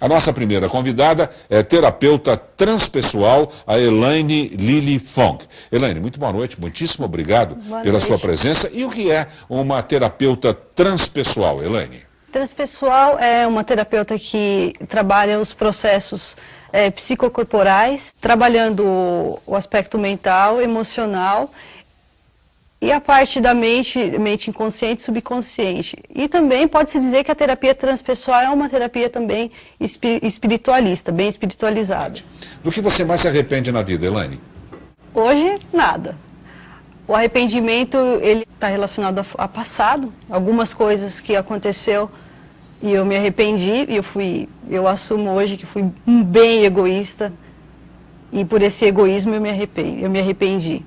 A nossa primeira convidada é terapeuta transpessoal, a Elaine Lili Fong. Elaine, muito boa noite, muitíssimo obrigado pela sua presença. E o que é uma terapeuta transpessoal, Elaine? Transpessoal é uma terapeuta que trabalha os processos psicocorporais, trabalhando o aspecto mental, emocional e a parte da mente inconsciente e subconsciente. E também pode-se dizer que a terapia transpessoal é uma terapia também espiritualista, bem espiritualizada. Do que você mais se arrepende na vida, Elaine? Hoje, nada. O arrependimento, ele está relacionado a passado, algumas coisas que aconteceu e eu me arrependi, e eu assumo hoje que fui bem egoísta, e por esse egoísmo eu me arrependi.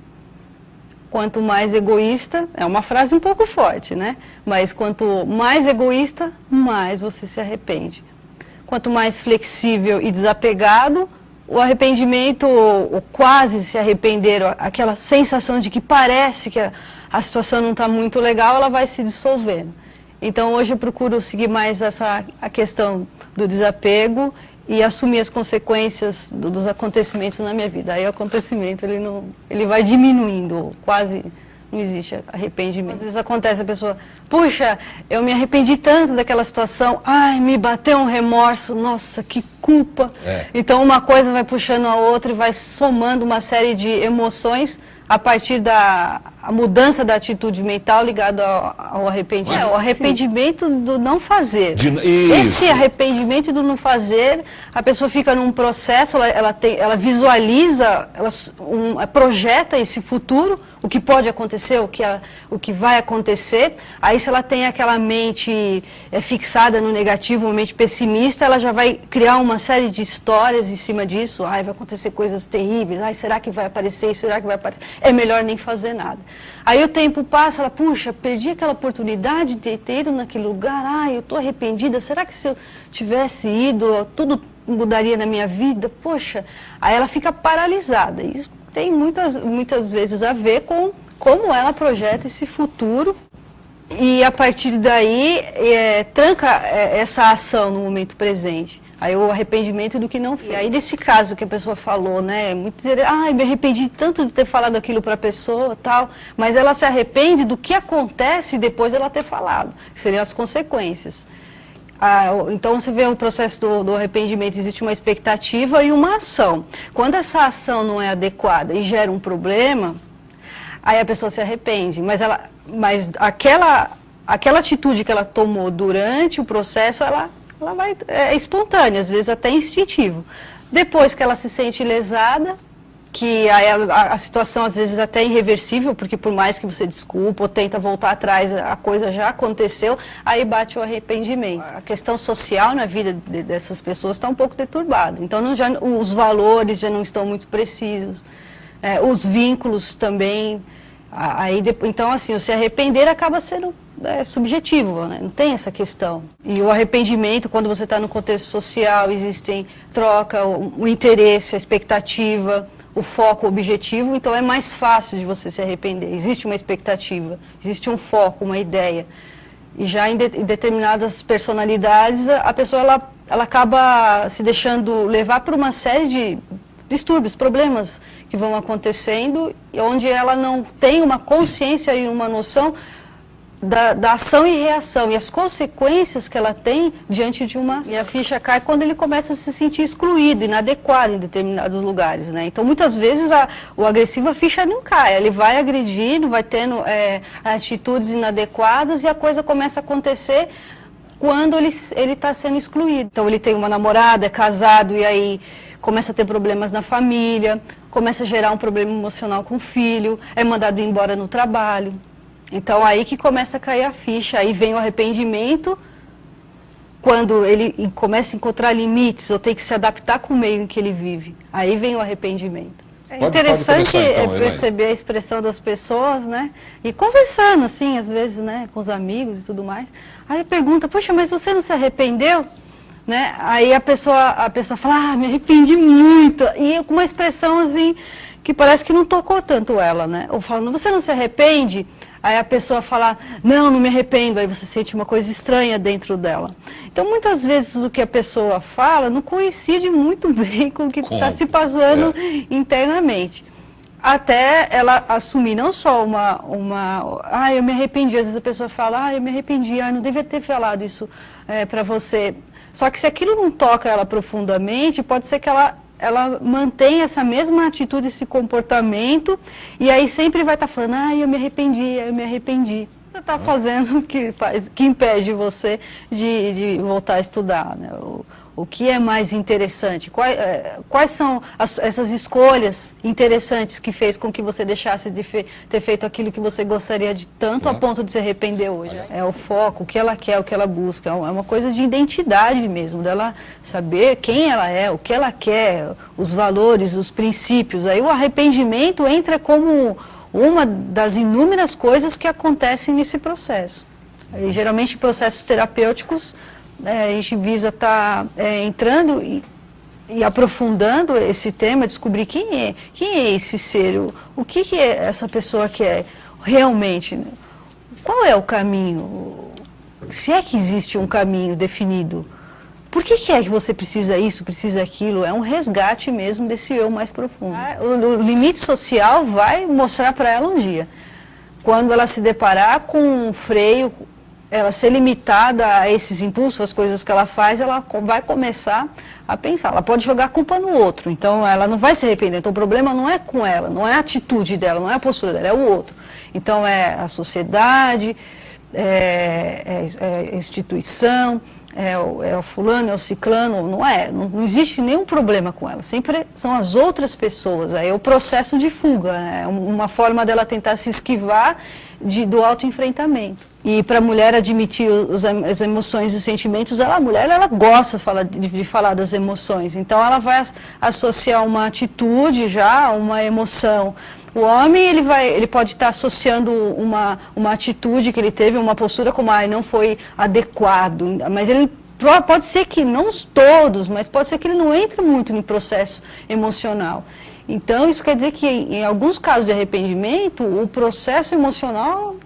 Quanto mais egoísta, é uma frase um pouco forte, né? Mas quanto mais egoísta, mais você se arrepende. Quanto mais flexível e desapegado, o arrependimento, ou quase se arrepender, aquela sensação de que parece que a situação não está muito legal, ela vai se dissolvendo. Então hoje eu procuro seguir mais a questão do desapego e assumir as consequências dos acontecimentos na minha vida. Aí o acontecimento ele vai diminuindo, quase não existe arrependimento. Às vezes acontece a pessoa, puxa, eu me arrependi tanto daquela situação, ai, me bateu um remorso, nossa, que culpa. Então uma coisa vai puxando a outra e vai somando uma série de emoções a partir da mudança da atitude mental ligada ao arrependimento. O arrependimento do não fazer. Esse arrependimento do não fazer, a pessoa fica num processo, ela visualiza, ela projeta esse futuro, o que pode acontecer, o que vai acontecer. Aí se ela tem aquela mente fixada no negativo, uma mente pessimista, ela já vai criar uma série de histórias em cima disso. Ai, vai acontecer coisas terríveis, ai, será que vai aparecer, será que vai aparecer? É melhor nem fazer nada. Aí o tempo passa, ela, puxa, perdi aquela oportunidade de ter ido naquele lugar, ai, eu estou arrependida, será que se eu tivesse ido, tudo mudaria na minha vida? Poxa, aí ela fica paralisada. Isso tem muitas vezes a ver com como ela projeta esse futuro e a partir daí tranca essa ação no momento presente. Aí o arrependimento do que não fez. E aí nesse caso que a pessoa falou, né, muito dizer, ai, me arrependi tanto de ter falado aquilo para a pessoa, tal, mas ela se arrepende do que acontece depois dela ter falado, que seriam as consequências. Então você vê o processo do arrependimento, existe uma expectativa e uma ação. Quando essa ação não é adequada e gera um problema, aí a pessoa se arrepende, mas aquela atitude que ela tomou durante o processo, ela é espontânea, às vezes até instintivo. Depois que ela se sente lesada, que aí a situação às vezes até é irreversível, porque por mais que você desculpa ou tenta voltar atrás, a coisa já aconteceu, aí bate o arrependimento. A questão social na vida dessas pessoas está um pouco deturbada, então os valores já não estão muito precisos, os vínculos também, então assim, o se arrepender acaba sendo subjetivo, né? Não tem essa questão. E o arrependimento, quando você está no contexto social, existem troca, o interesse, a expectativa, o foco, o objetivo, então é mais fácil de você se arrepender. Existe uma expectativa, existe um foco, uma ideia. E já em determinadas personalidades, a pessoa ela acaba se deixando levar por uma série de distúrbios, problemas que vão acontecendo, onde ela não tem uma consciência e uma noção da ação e reação e as consequências que ela tem diante de uma ação. E a ficha cai quando ele começa a se sentir excluído, inadequado em determinados lugares, né? Então muitas vezes o agressivo, a ficha não cai, ele vai agredindo, vai tendo atitudes inadequadas e a coisa começa a acontecer quando ele está sendo excluído. Então ele tem uma namorada, é casado e aí começa a ter problemas na família, começa a gerar um problema emocional com o filho, é mandado embora no trabalho. Então aí que começa a cair a ficha, aí vem o arrependimento, quando ele começa a encontrar limites ou tem que se adaptar com o meio em que ele vive, aí vem o arrependimento. É interessante então, perceber a expressão das pessoas, né, e conversando assim, às vezes, né, com os amigos e tudo mais, aí pergunta, poxa, mas você não se arrependeu? Né? Aí a pessoa fala, me arrependi muito, e com uma expressão assim, que parece que não tocou tanto ela, né, ou falando, você não se arrepende? aí a pessoa fala, não me arrependo, aí você sente uma coisa estranha dentro dela. Então, muitas vezes o que a pessoa fala não coincide muito bem com o que está se passando internamente. Até ela assumir não só eu me arrependi, às vezes a pessoa fala, eu me arrependi, não devia ter falado isso para você. Só que se aquilo não toca ela profundamente, pode ser que ela mantenha essa mesma atitude, esse comportamento, e aí sempre vai estar falando, eu me arrependi. Você está fazendo que impede você de voltar a estudar, né? O que é mais interessante? Quais são essas escolhas interessantes que fez com que você deixasse de ter feito aquilo que você gostaria de tanto a ponto de se arrepender hoje? É o foco, o que ela quer, o que ela busca. É uma coisa de identidade mesmo, dela saber quem ela é, o que ela quer, os valores, os princípios. Aí o arrependimento entra como uma das inúmeras coisas que acontecem nesse processo. E, geralmente, processos terapêuticos, a gente visa estar entrando e aprofundando esse tema, descobrir quem é esse ser, o que é essa pessoa que é realmente, né? Qual é o caminho, se é que existe um caminho definido, por que é que você precisa isso, precisa aquilo, é um resgate mesmo desse eu mais profundo. O limite social vai mostrar para ela um dia, quando ela se deparar com um freio, ela ser limitada a esses impulsos, as coisas que ela faz, ela vai começar a pensar. Ela pode jogar a culpa no outro, então ela não vai se arrepender. Então o problema não é com ela, não é a atitude dela, não é a postura dela, é o outro. Então é a sociedade, é a instituição, é o fulano, é o ciclano, não existe nenhum problema com ela, sempre são as outras pessoas, aí é o processo de fuga, é uma forma dela tentar se esquivar do autoenfrentamento. E para a mulher admitir as emoções e sentimentos, a mulher ela gosta de falar das emoções, então ela vai associar uma atitude já, uma emoção. O homem ele pode estar associando uma atitude que ele teve, uma postura como não foi adequado, mas ele pode ser que, não todos, mas pode ser que ele não entre muito no processo emocional. Então isso quer dizer que em alguns casos de arrependimento, o processo emocional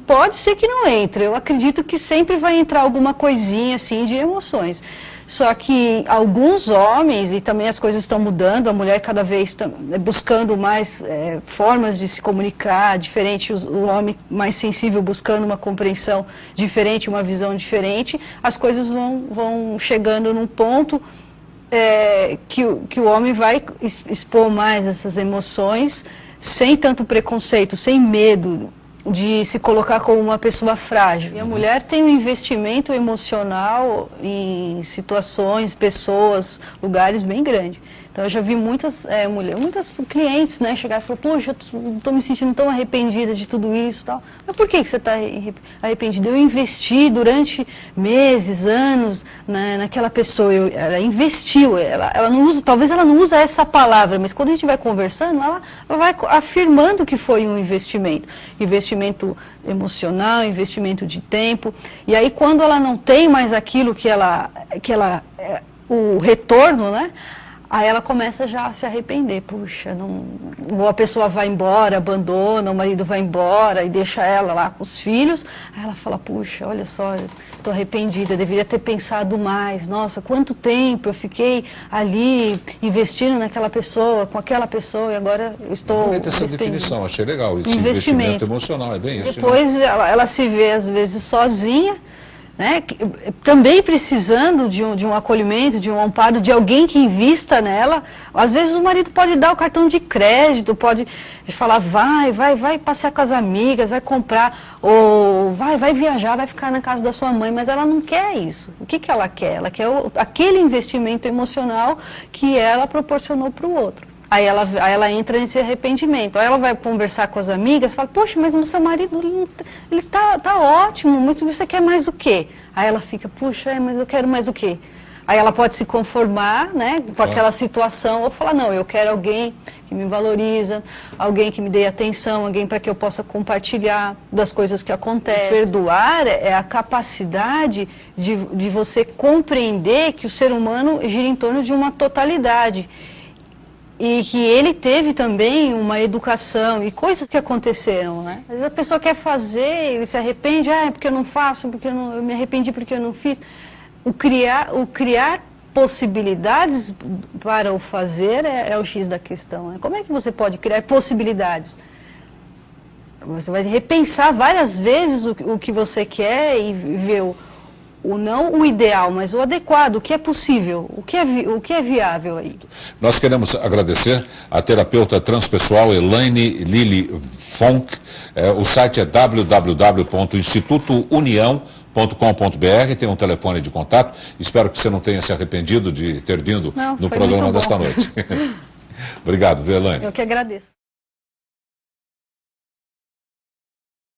pode ser que não entre. Eu acredito que sempre vai entrar alguma coisinha assim de emoções. Só que alguns homens, e também as coisas estão mudando, a mulher cada vez está buscando mais formas de se comunicar, diferente, o homem mais sensível buscando uma compreensão diferente, uma visão diferente, as coisas vão chegando num ponto que o homem vai expor mais essas emoções, sem tanto preconceito, sem medo de se colocar como uma pessoa frágil. E a mulher tem um investimento emocional em situações, pessoas, lugares bem grande. Então eu já vi muitas clientes, né, chegar e falar, poxa, eu estou me sentindo tão arrependida de tudo isso e tal. Mas por que você está arrependida? Eu investi durante meses, anos naquela pessoa, ela investiu, ela não usa, talvez ela não usa essa palavra, mas quando a gente vai conversando, ela vai afirmando que foi um investimento. Investimento emocional, investimento de tempo. E aí quando ela não tem mais aquilo o retorno, né? Aí ela começa já a se arrepender, puxa, ou a pessoa vai embora, abandona, o marido vai embora e deixa ela lá com os filhos, aí ela fala, puxa, olha só, estou arrependida, deveria ter pensado mais, nossa, quanto tempo eu fiquei ali investindo naquela pessoa, com aquela pessoa, e agora eu estou... Essa definição, achei legal, esse investimento emocional, é bem isso. Depois ela se vê, às vezes, sozinha, né, também precisando de um acolhimento, de um amparo, de alguém que invista nela. Às vezes o marido pode dar o cartão de crédito, pode falar, vai passear com as amigas, vai comprar, ou vai viajar, vai ficar na casa da sua mãe, mas ela não quer isso. O que ela quer? Ela quer aquele investimento emocional que ela proporcionou para o outro. Aí ela entra nesse arrependimento. Aí ela vai conversar com as amigas e fala, poxa, mas o seu marido, ele tá ótimo, mas você quer mais o quê? Aí ela fica, puxa, mas eu quero mais o quê? Aí ela pode se conformar, né, com aquela situação, ou falar, não, eu quero alguém que me valoriza, alguém que me dê atenção, alguém para que eu possa compartilhar das coisas que acontecem. Perdoar é a capacidade de você compreender que o ser humano gira em torno de uma totalidade. E que ele teve também uma educação e coisas que aconteceram, né? Às vezes a pessoa quer fazer, ele se arrepende, é porque eu não faço, eu me arrependi porque eu não fiz. O criar possibilidades para o fazer é o X da questão, né? Como é que você pode criar possibilidades? Você vai repensar várias vezes o que você quer e ver não o ideal, mas o adequado, o que é possível, o que é viável aí. Nós queremos agradecer a terapeuta transpessoal Elaine Lili Fonck. O site é www.institutounião.com.br, tem um telefone de contato. Espero que você não tenha se arrependido de ter vindo no programa desta noite. Obrigado, viu, Elaine? Eu que agradeço.